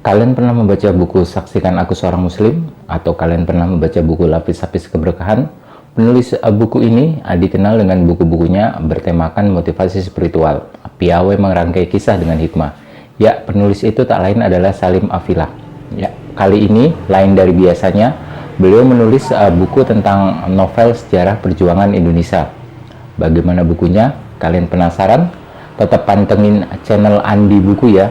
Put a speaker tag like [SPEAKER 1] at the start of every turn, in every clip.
[SPEAKER 1] Kalian pernah membaca buku Saksikan Aku Seorang Muslim? Atau kalian pernah membaca buku Lapis-Lapis Keberkahan? Penulis buku ini dikenal dengan buku-bukunya bertemakan motivasi spiritual, piawai merangkai kisah dengan hikmah. Ya, penulis itu tak lain adalah Salim Afilah. Ya, kali ini lain dari biasanya, beliau menulis buku tentang novel sejarah perjuangan Indonesia. Bagaimana bukunya? Kalian penasaran? Tetap pantengin channel Andi Buku ya.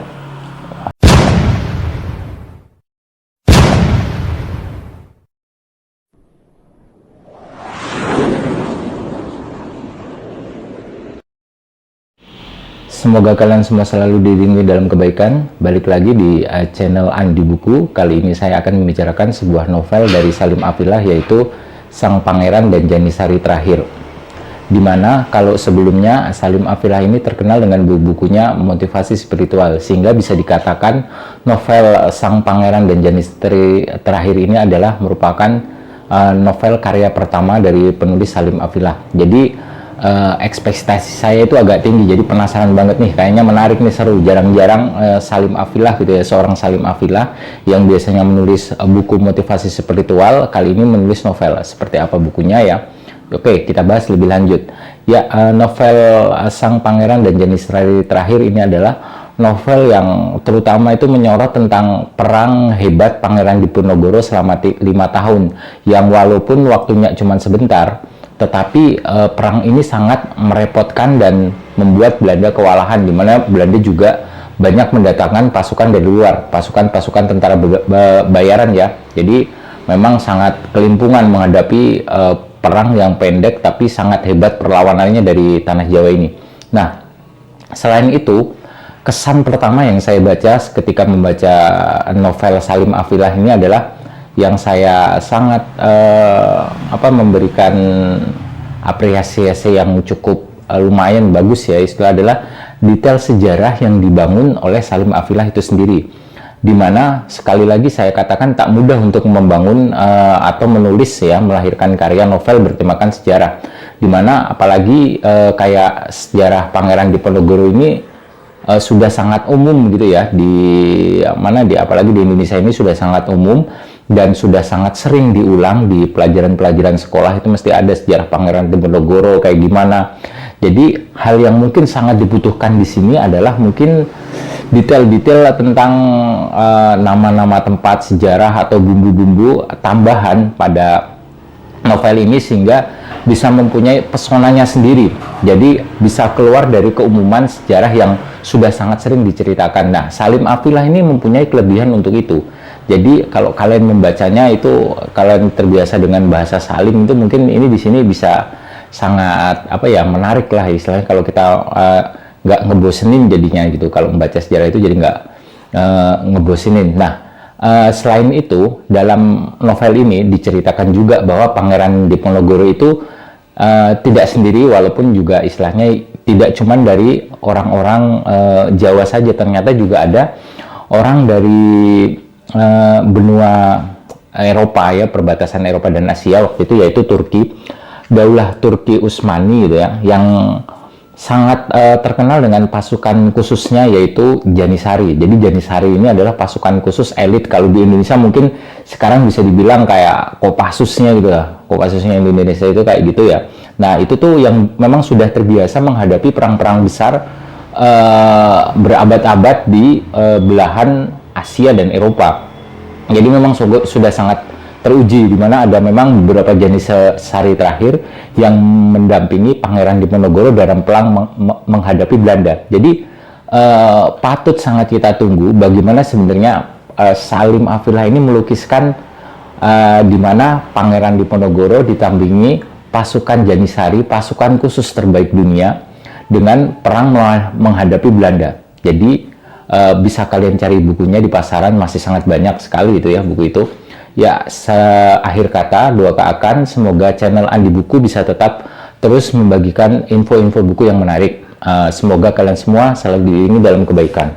[SPEAKER 1] Semoga kalian semua selalu dilindungi dalam kebaikan. Balik lagi di channel Andi Buku. Kali ini saya akan membicarakan sebuah novel dari Salim Afilah, yaitu Sang Pangeran dan Janisari Terakhir. Dimana kalau sebelumnya Salim Afilah ini terkenal dengan buku-bukunya motivasi spiritual, sehingga bisa dikatakan novel Sang Pangeran dan Janisari Terakhir ini adalah merupakan novel karya pertama dari penulis Salim Afilah. Jadi ekspektasi saya itu agak tinggi, jadi penasaran banget nih, kayaknya menarik nih, seru. Jarang-jarang Salim Afilah gitu ya, seorang Salim Afilah yang biasanya menulis buku motivasi spiritual, kali ini menulis novel. Seperti apa bukunya ya? Oke, kita bahas lebih lanjut ya. Novel Sang Pangeran dan Janisari Terakhir ini adalah novel yang terutama itu menyorot tentang perang hebat Pangeran Diponegoro selama 5 tahun, yang walaupun waktunya cuma sebentar, tetapi perang ini sangat merepotkan dan membuat Belanda kewalahan, di mana Belanda juga banyak mendatangkan pasukan dari luar, pasukan tentara bayaran ya. Jadi memang sangat kelimpungan menghadapi perang yang pendek tapi sangat hebat perlawanannya dari tanah Jawa ini. Nah, selain itu, kesan pertama yang saya baca ketika membaca novel Salim Afilah ini adalah yang saya sangat memberikan apresiasi yang cukup lumayan bagus ya, istilah adalah detail sejarah yang dibangun oleh Salim Afilah itu sendiri, dimana sekali lagi saya katakan tak mudah untuk membangun atau menulis ya, melahirkan karya novel bertemakan sejarah, dimana apalagi kayak sejarah Pangeran Diponegoro ini sudah sangat umum gitu ya, apalagi di Indonesia ini sudah sangat umum dan sudah sangat sering diulang di pelajaran-pelajaran sekolah. Itu mesti ada sejarah Pangeran Diponegoro kayak gimana. Jadi hal yang mungkin sangat dibutuhkan di sini adalah mungkin detail-detail tentang nama-nama tempat sejarah atau bumbu-bumbu tambahan pada novel ini, sehingga bisa mempunyai pesonanya sendiri. Jadi bisa keluar dari keumuman sejarah yang sudah sangat sering diceritakan. Nah, Salim Afilah ini mempunyai kelebihan untuk itu. Jadi kalau kalian membacanya itu, kalian terbiasa dengan bahasa Salim itu, mungkin ini di sini bisa sangat menarik lah istilahnya, kalau kita nggak ngebosenin jadinya gitu. Kalau membaca sejarah itu jadi nggak ngebosenin. Nah, selain itu, dalam novel ini diceritakan juga bahwa Pangeran Diponegoro itu tidak sendiri, walaupun juga istilahnya tidak cuma dari orang-orang Jawa saja, ternyata juga ada orang dari benua Eropa ya, perbatasan Eropa dan Asia waktu itu, yaitu Turki, Daulah Turki Utsmani gitu ya, yang sangat terkenal dengan pasukan khususnya, yaitu Janisari. Jadi Janisari ini adalah pasukan khusus elit. Kalau di Indonesia mungkin sekarang bisa dibilang kayak Kopassusnya gitu lah. Kopassusnya Indonesia itu kayak gitu ya. Nah, itu tuh yang memang sudah terbiasa menghadapi perang-perang besar berabad-abad di belahan Asia dan Eropa. Jadi memang sudah sangat teruji, di mana ada memang beberapa Janisari Terakhir yang mendampingi Pangeran Diponegoro dalam perang menghadapi Belanda. Jadi patut sangat kita tunggu bagaimana sebenarnya Salim Afilah ini melukiskan di mana Pangeran Diponegoro ditampingi pasukan Janisari, pasukan khusus terbaik dunia, dengan perang menghadapi Belanda. Jadi bisa kalian cari bukunya di pasaran, masih sangat banyak sekali itu ya buku itu. Ya, akhir kata, doakan semoga channel Andi Buku bisa tetap terus membagikan info-info buku yang menarik. Semoga kalian semua selalu dilindungi dalam kebaikan.